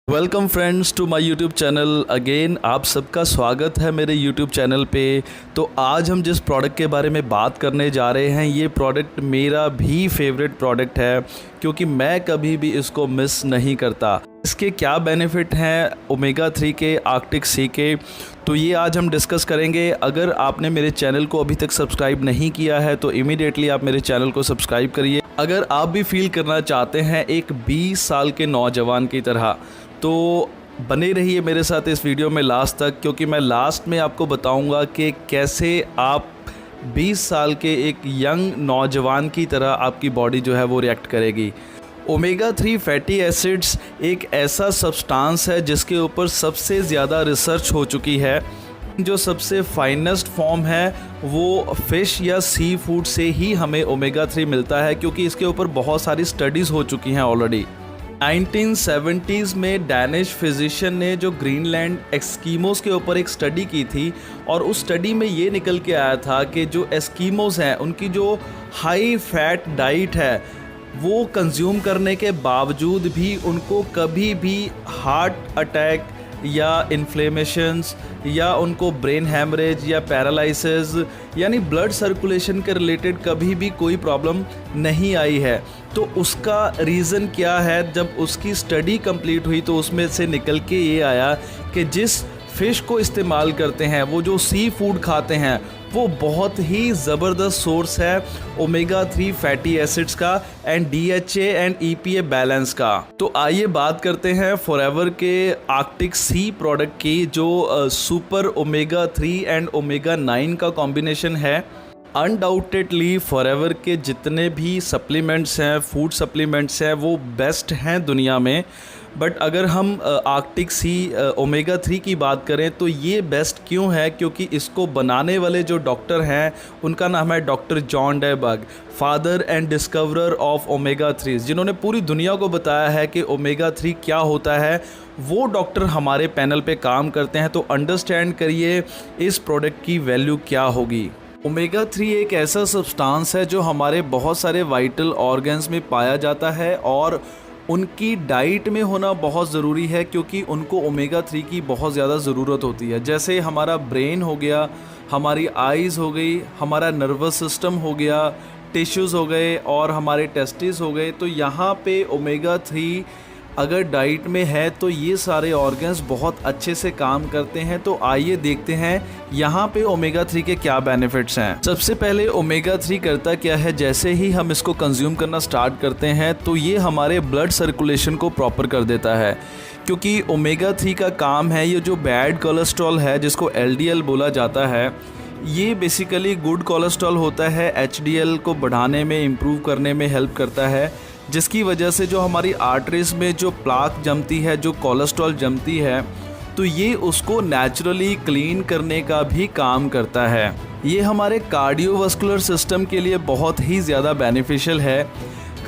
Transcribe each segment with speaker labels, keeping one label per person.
Speaker 1: Welcome friends to my YouTube channel again. आप सबका स्वागत है मेरे यूट्यूब चैनल पे। तो आज हम जिस प्रोडक्ट के बारे में बात करने जा रहे हैं, ये प्रोडक्ट मेरा भी फेवरेट प्रोडक्ट है क्योंकि मैं कभी भी इसको मिस नहीं करता। इसके क्या बेनिफिट हैं ओमेगा 3 के, आर्कटिक सी के, तो ये आज हम डिस्कस करेंगे। अगर आपने मेरे चैनल को अभी तक सब्सक्राइब नहीं किया है तो इमीडिएटली आप मेरे चैनल को सब्सक्राइब करिए। अगर आप भी फील करना चाहते हैं एक 20 साल के नौजवान की तरह, तो बने रहिए मेरे साथ इस वीडियो में लास्ट तक, क्योंकि मैं लास्ट में आपको बताऊंगा कि कैसे आप 20 साल के एक यंग नौजवान की तरह आपकी बॉडी जो है वो रिएक्ट करेगी। ओमेगा 3 फैटी एसिड्स एक ऐसा सब्सटेंस है जिसके ऊपर सबसे ज़्यादा रिसर्च हो चुकी है। जो सबसे फाइनेस्ट फॉर्म है वो फ़िश या सी फूड से ही हमें ओमेगा 3 मिलता है, क्योंकि इसके ऊपर बहुत सारी स्टडीज़ हो चुकी हैं ऑलरेडी। 1970s में डैनिश फिजिशियन ने जो ग्रीनलैंड एस्कीमोस के ऊपर एक स्टडी की थी, और उस स्टडी में ये निकल के आया था कि जो एस्कीमोस हैं उनकी जो हाई फैट डाइट है वो कंज्यूम करने के बावजूद भी उनको कभी भी हार्ट अटैक या इन्फ्लेमेशंस या उनको ब्रेन हैमरेज या पैरालिसिस यानी ब्लड सर्कुलेशन के रिलेटेड कभी भी कोई प्रॉब्लम नहीं आई है। तो उसका रीज़न क्या है? जब उसकी स्टडी कंप्लीट हुई तो उसमें से निकल के ये आया कि जिस फ़िश को इस्तेमाल करते हैं, वो जो सी फूड खाते हैं, वो बहुत ही ज़बरदस्त सोर्स है ओमेगा 3 फैटी एसिड्स का and DHA and EPA balance का। तो आइए बात करते हैं फॉरएवर के आर्कटिक सी प्रोडक्ट की, जो सुपर ओमेगा 3 एंड ओमेगा 9 का कॉम्बिनेशन है। अनडाउटेडली फॉरएवर के जितने भी सप्लीमेंट्स हैं, फूड सप्लीमेंट्स हैं, वो बेस्ट हैं दुनिया में। बट अगर हम आर्कटिक सी ओमेगा 3 की बात करें तो ये बेस्ट क्यों है? क्योंकि इसको बनाने वाले जो डॉक्टर हैं उनका नाम है doctor John Dyerberg, father and discoverer of omega 3, जिन्होंने पूरी दुनिया को बताया है कि ओमेगा 3 क्या होता है। वो डॉक्टर हमारे पैनल पे काम करते हैं, तो अंडरस्टैंड करिए इस प्रोडक्ट की वैल्यू क्या होगी। ओमेगा 3 एक ऐसा सब्सटेंस है जो हमारे बहुत सारे वाइटल ऑर्गन्स में पाया जाता है, और उनकी डाइट में होना बहुत ज़रूरी है क्योंकि उनको ओमेगा 3 की बहुत ज़्यादा ज़रूरत होती है। जैसे हमारा ब्रेन हो गया, हमारी आइज़ हो गई, हमारा नर्वस सिस्टम हो गया, टिश्यूज़ हो गए और हमारे टेस्टिस हो गए। तो यहाँ पे ओमेगा 3 अगर डाइट में है तो ये सारे ऑर्गन्स बहुत अच्छे से काम करते हैं। तो आइए देखते हैं यहाँ पे ओमेगा 3 के क्या बेनिफिट्स हैं। सबसे पहले ओमेगा 3 करता क्या है? जैसे ही हम इसको कंज्यूम करना स्टार्ट करते हैं तो ये हमारे ब्लड सर्कुलेशन को प्रॉपर कर देता है, क्योंकि ओमेगा 3 का काम है ये जो बैड कोलेस्ट्रॉल है जिसको LDL बोला जाता है, ये बेसिकली गुड कोलेस्ट्रॉल होता है। HDL को बढ़ाने में, इम्प्रूव करने में हेल्प करता है, जिसकी वजह से जो हमारी आर्टरीज में जो प्लाक जमती है, जो कोलेस्ट्रॉल जमती है, तो ये उसको नेचुरली क्लीन करने का भी काम करता है। ये हमारे कार्डियोवास्कुलर सिस्टम के लिए बहुत ही ज़्यादा बेनिफिशियल है।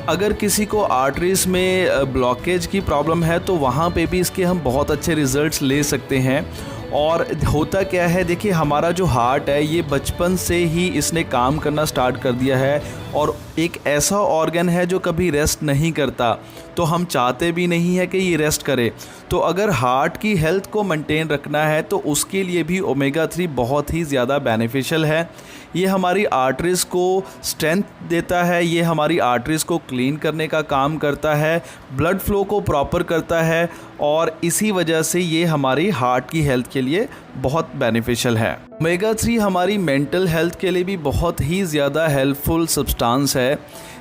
Speaker 1: अगर किसी को आर्टरीज में ब्लॉकेज की प्रॉब्लम है तो वहाँ पे भी इसके हम बहुत अच्छे रिजल्ट्स ले सकते हैं। और होता क्या है, देखिए हमारा जो हार्ट है ये बचपन से ही इसने काम करना स्टार्ट कर दिया है, और एक ऐसा ऑर्गन है जो कभी रेस्ट नहीं करता, तो हम चाहते भी नहीं है कि ये रेस्ट करे। तो अगर हार्ट की हेल्थ को मेंटेन रखना है तो उसके लिए भी ओमेगा 3 बहुत ही ज़्यादा बेनिफिशियल है। ये हमारी आर्टरीज़ को स्ट्रेंथ देता है, ये हमारी आर्टरीज़ को क्लीन करने का काम करता है, ब्लड फ्लो को प्रॉपर करता है, और इसी वजह से ये हमारी हार्ट की हेल्थ के लिए बहुत बेनिफिशियल है। ओमेगा 3 हमारी मेंटल हेल्थ के लिए भी बहुत ही ज़्यादा हेल्पफुल सब्सटेंस है।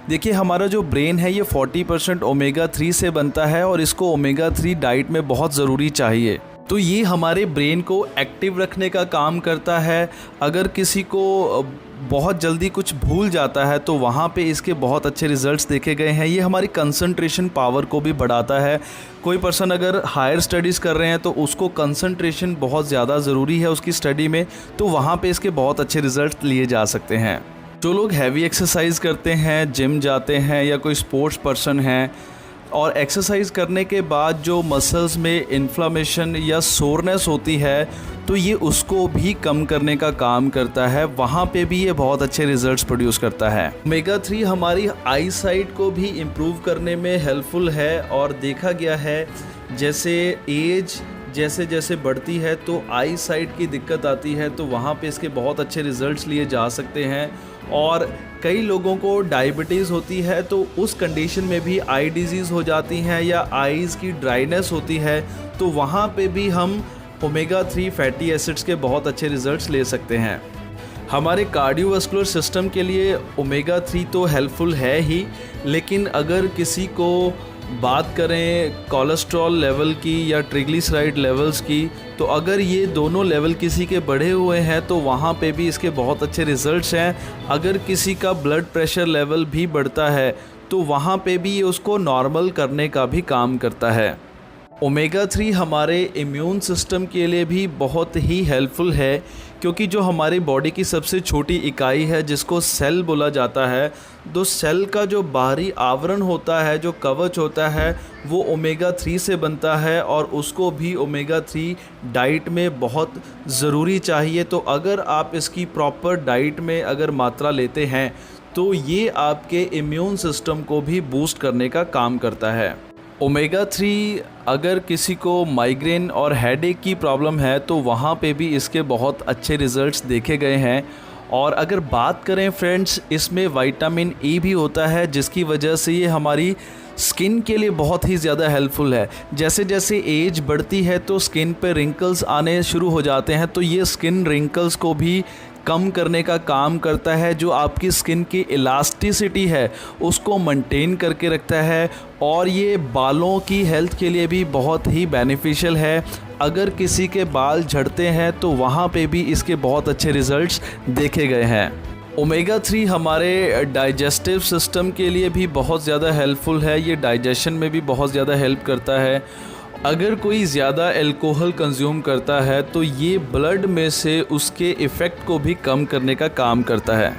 Speaker 1: देखिए हमारा जो ब्रेन है ये 40% ओमेगा 3 से बनता है, और इसको ओमेगा 3 डाइट में बहुत ज़रूरी चाहिए। तो ये हमारे ब्रेन को एक्टिव रखने का काम करता है। अगर किसी को बहुत जल्दी कुछ भूल जाता है तो वहाँ पे इसके बहुत अच्छे रिजल्ट्स देखे गए हैं। ये हमारी कंसंट्रेशन पावर को भी बढ़ाता है। कोई पर्सन अगर हायर स्टडीज़ कर रहे हैं तो उसको कंसंट्रेशन बहुत ज़्यादा ज़रूरी है उसकी स्टडी में, तो वहाँ पे इसके बहुत अच्छे रिजल्ट लिए जा सकते हैं। जो लोग हैवी एक्सरसाइज करते हैं, जिम जाते हैं, या कोई स्पोर्ट्स पर्सन हैं, और एक्सरसाइज करने के बाद जो मसल्स में इन्फ्लामेशन या सोरनेस होती है तो ये उसको भी कम करने का काम करता है। वहाँ पे भी ये बहुत अच्छे रिजल्ट्स प्रोड्यूस करता है। ओमेगा 3 हमारी आई साइट को भी इम्प्रूव करने में हेल्पफुल है, और देखा गया है जैसे एज जैसे जैसे बढ़ती है तो आई साइट की दिक्कत आती है, तो वहाँ पे इसके बहुत अच्छे रिज़ल्ट्स लिए जा सकते हैं। और कई लोगों को डायबिटीज़ होती है, तो उस कंडीशन में भी आई डिजीज़ हो जाती हैं या आईज़ की ड्राइनेस होती है, तो वहाँ पे भी हम ओमेगा 3 फैटी एसिड्स के बहुत अच्छे रिज़ल्ट्स ले सकते हैं। हमारे कार्डियोवास्कुलर सिस्टम के लिए ओमेगा 3 तो हेल्पफुल है ही, लेकिन अगर किसी को बात करें कोलेस्ट्रॉल लेवल की या ट्रिग्लिसराइड लेवल्स की, तो अगर ये दोनों लेवल किसी के बढ़े हुए हैं तो वहाँ पे भी इसके बहुत अच्छे रिज़ल्ट्स हैं। अगर किसी का ब्लड प्रेशर लेवल भी बढ़ता है तो वहाँ पे भी ये उसको नॉर्मल करने का भी काम करता है। ओमेगा 3 हमारे इम्यून सिस्टम के लिए भी बहुत ही हेल्पफुल है, क्योंकि जो हमारी बॉडी की सबसे छोटी इकाई है जिसको सेल बोला जाता है, तो सेल का जो बाहरी आवरण होता है, जो कवच होता है, वो ओमेगा 3 से बनता है और उसको भी ओमेगा 3 डाइट में बहुत ज़रूरी चाहिए। तो अगर आप इसकी प्रॉपर डाइट में अगर मात्रा लेते हैं तो ये आपके इम्यून सिस्टम को भी बूस्ट करने का काम करता है। ओमेगा 3 अगर किसी को माइग्रेन और हेडेक की प्रॉब्लम है तो वहाँ पे भी इसके बहुत अच्छे रिज़ल्ट्स देखे गए हैं। और अगर बात करें फ्रेंड्स, इसमें विटामिन ई भी होता है, जिसकी वजह से ये हमारी स्किन के लिए बहुत ही ज़्यादा हेल्पफुल है। जैसे जैसे एज बढ़ती है तो स्किन पे रिंकल्स आने शुरू हो जाते हैं, तो ये स्किन रिंकल्स को भी कम करने का काम करता है। जो आपकी स्किन की इलास्टिसिटी है उसको मेंटेन करके रखता है, और ये बालों की हेल्थ के लिए भी बहुत ही बेनिफिशियल है। अगर किसी के बाल झड़ते हैं तो वहाँ पे भी इसके बहुत अच्छे रिज़ल्ट्स देखे गए हैं। ओमेगा 3 हमारे डाइजेस्टिव सिस्टम के लिए भी बहुत ज़्यादा हेल्पफुल है, ये डाइजेशन में भी बहुत ज़्यादा हेल्प करता है। अगर कोई ज़्यादा अल्कोहल कंज्यूम करता है तो ये ब्लड में से उसके इफ़ेक्ट को भी कम करने का काम करता है।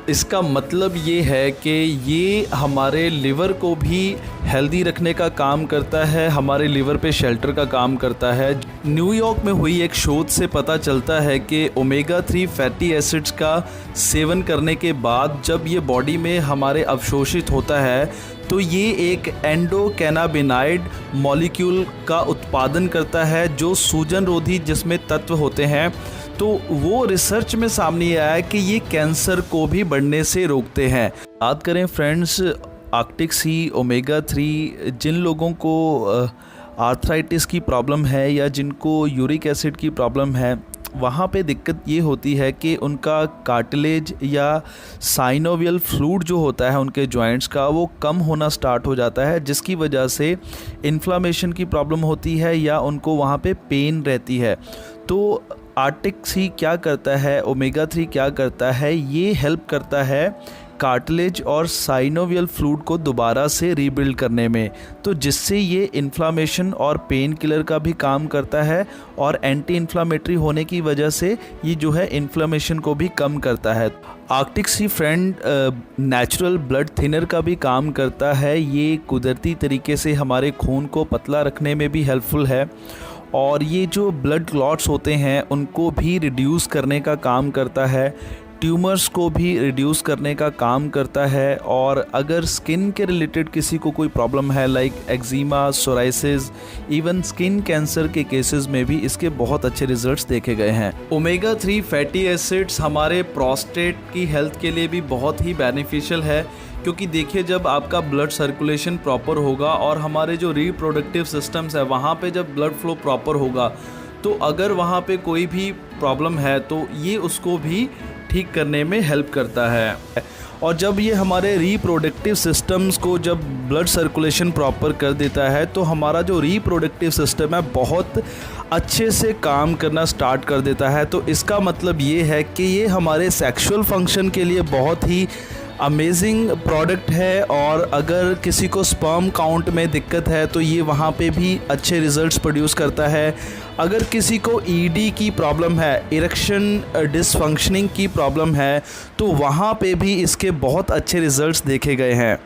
Speaker 1: इसका मतलब ये है कि ये हमारे लिवर को भी हेल्दी रखने का काम करता है, हमारे लिवर पे शेल्टर का काम करता है। न्यूयॉर्क में हुई एक शोध से पता चलता है कि ओमेगा 3 फैटी एसिड्स का सेवन करने के बाद जब ये बॉडी में हमारे अवशोषित होता है तो ये एक एंडोकैनाबिनाइड मॉलिक्यूल का उत्पादन करता है, जो सूजन रोधी जिसमें तत्व होते हैं। तो वो रिसर्च में सामने आया है कि ये कैंसर को भी बढ़ने से रोकते हैं। बात करें फ्रेंड्स आर्कटिक सी ओमेगा 3, जिन लोगों को आर्थराइटिस की प्रॉब्लम है या जिनको यूरिक एसिड की प्रॉब्लम है, वहाँ पे दिक्कत ये होती है कि उनका कार्टिलेज या साइनोवियल फ्लूइड जो होता है उनके जॉइंट्स का, वो कम होना स्टार्ट हो जाता है, जिसकी वजह से इन्फ्लामेशन की प्रॉब्लम होती है या उनको वहाँ पे पेन रहती है। तो आर्कटिक सी क्या करता है, ओमेगा 3 क्या करता है, ये हेल्प करता है कार्टिलेज और साइनोवियल फ्लूइड को दोबारा से रीबिल्ड करने में, तो जिससे ये इन्फ्लामेशन और पेन किलर का भी काम करता है, और एंटी इन्फ्लामेटरी होने की वजह से ये जो है इन्फ्लामेशन को भी कम करता है। आर्कटिक सी फ्रेंड नेचुरल ब्लड थिनर का भी काम करता है। ये कुदरती तरीके से हमारे खून को पतला रखने में भी हेल्पफुल है, और ये जो ब्लड क्लॉट्स होते हैं उनको भी रिड्यूस करने का काम करता है, ट्यूमर्स को भी रिड्यूस करने का काम करता है। और अगर स्किन के रिलेटेड किसी को कोई प्रॉब्लम है like eczema, psoriasis, even skin cancer के केसेस में भी इसके बहुत अच्छे रिजल्ट्स देखे गए हैं। ओमेगा 3 फैटी एसिड्स हमारे प्रोस्टेट की हेल्थ के लिए भी बहुत ही बेनिफिशियल है, क्योंकि देखिए जब आपका ब्लड सर्कुलेशन प्रॉपर होगा और हमारे जो रिप्रोडक्टिव सिस्टम्स है वहाँ पे जब ब्लड फ्लो प्रॉपर होगा, तो अगर वहाँ पे कोई भी प्रॉब्लम है तो ये उसको भी ठीक करने में हेल्प करता है। और जब ये हमारे रिप्रोडक्टिव सिस्टम्स को जब ब्लड सर्कुलेशन प्रॉपर कर देता है तो हमारा जो रिप्रोडक्टिव सिस्टम है बहुत अच्छे से काम करना स्टार्ट कर देता है। तो इसका मतलब ये है कि ये हमारे सेक्सुअल फंक्शन के लिए बहुत ही अमेजिंग प्रोडक्ट है, और अगर किसी को स्पर्म काउंट में दिक्कत है तो ये वहाँ पे भी अच्छे रिजल्ट्स प्रोड्यूस करता है। अगर किसी को ईडी की प्रॉब्लम है, इरेक्शन डिसफंक्शनिंग की प्रॉब्लम है, तो वहाँ पे भी इसके बहुत अच्छे रिजल्ट्स देखे गए हैं।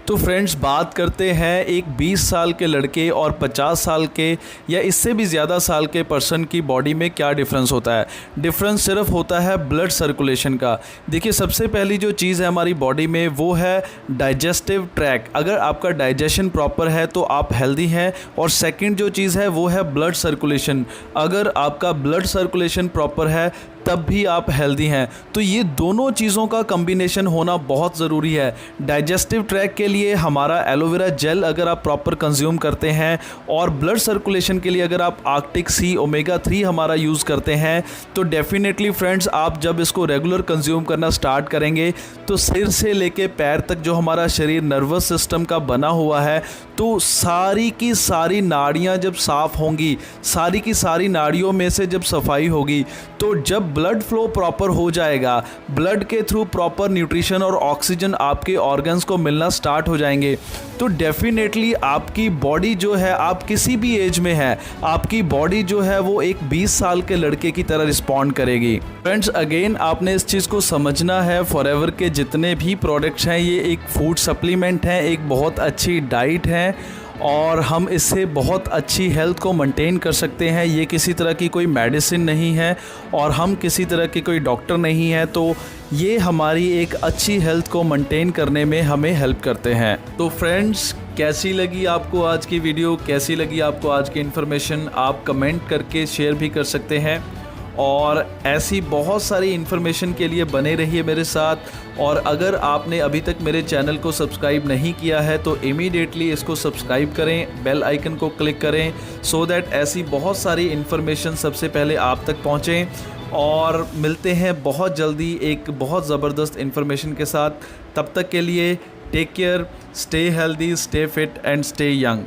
Speaker 1: तो फ्रेंड्स, बात करते हैं एक 20 साल के लड़के और 50 साल के या इससे भी ज़्यादा साल के पर्सन की बॉडी में क्या डिफरेंस होता है। डिफरेंस सिर्फ होता है ब्लड सर्कुलेशन का। देखिए, सबसे पहली जो चीज़ है हमारी बॉडी में वो है डाइजेस्टिव ट्रैक। अगर आपका डाइजेशन प्रॉपर है तो आप हेल्दी हैं। और सेकंड जो चीज़ है वो है ब्लड सर्कुलेशन। अगर आपका ब्लड सर्कुलेशन प्रॉपर है तब भी आप हेल्दी हैं। तो ये दोनों चीज़ों का कॉम्बिनेशन होना बहुत ज़रूरी है। डाइजेस्टिव ट्रैक के लिए हमारा एलोवेरा जेल अगर आप प्रॉपर कंज्यूम करते हैं, और ब्लड सर्कुलेशन के लिए अगर आप आर्कटिक सी ओमेगा 3 हमारा यूज़ करते हैं, तो डेफिनेटली फ्रेंड्स, आप जब इसको रेगुलर कंज्यूम करना स्टार्ट करेंगे तो सिर से लेके पैर तक जो हमारा शरीर नर्वस सिस्टम का बना हुआ है, तो सारी की सारी नाड़ियाँ जब साफ़ होंगी, सारी की सारी नाड़ियों में से जब सफाई होगी, तो जब ब्लड फ्लो प्रॉपर हो जाएगा, ब्लड के थ्रू प्रॉपर न्यूट्रिशन और ऑक्सीजन आपके ऑर्गन्स को मिलना स्टार्ट हो जाएंगे, तो डेफिनेटली आपकी बॉडी जो है, आप किसी भी एज में है, आपकी बॉडी जो है वो एक 20 साल के लड़के की तरह रिस्पॉन्ड करेगी। फ्रेंड्स, अगेन आपने इस चीज़ को समझना है, फॉरएवर के जितने भी प्रोडक्ट्स हैं ये एक फूड सप्लीमेंट हैं, एक बहुत अच्छी डाइट है, और हम इससे बहुत अच्छी हेल्थ को मेंटेन कर सकते हैं। ये किसी तरह की कोई मेडिसिन नहीं है और हम किसी तरह के कोई डॉक्टर नहीं है, तो ये हमारी एक अच्छी हेल्थ को मेंटेन करने में हमें हेल्प करते हैं। तो फ्रेंड्स, कैसी लगी आपको आज की वीडियो, कैसी लगी आपको आज की इन्फॉर्मेशन, आप कमेंट करके शेयर भी कर सकते हैं। और ऐसी बहुत सारी इन्फॉर्मेशन के लिए बने रहिए मेरे साथ। और अगर आपने अभी तक मेरे चैनल को सब्सक्राइब नहीं किया है तो इमीडिएटली इसको सब्सक्राइब करें, बेल आइकन को क्लिक करें, सो दैट ऐसी बहुत सारी इन्फॉर्मेशन सबसे पहले आप तक पहुंचें। और मिलते हैं बहुत जल्दी एक बहुत ज़बरदस्त इन्फॉर्मेशन के साथ। तब तक के लिए take care, stay healthy, stay fit and stay young.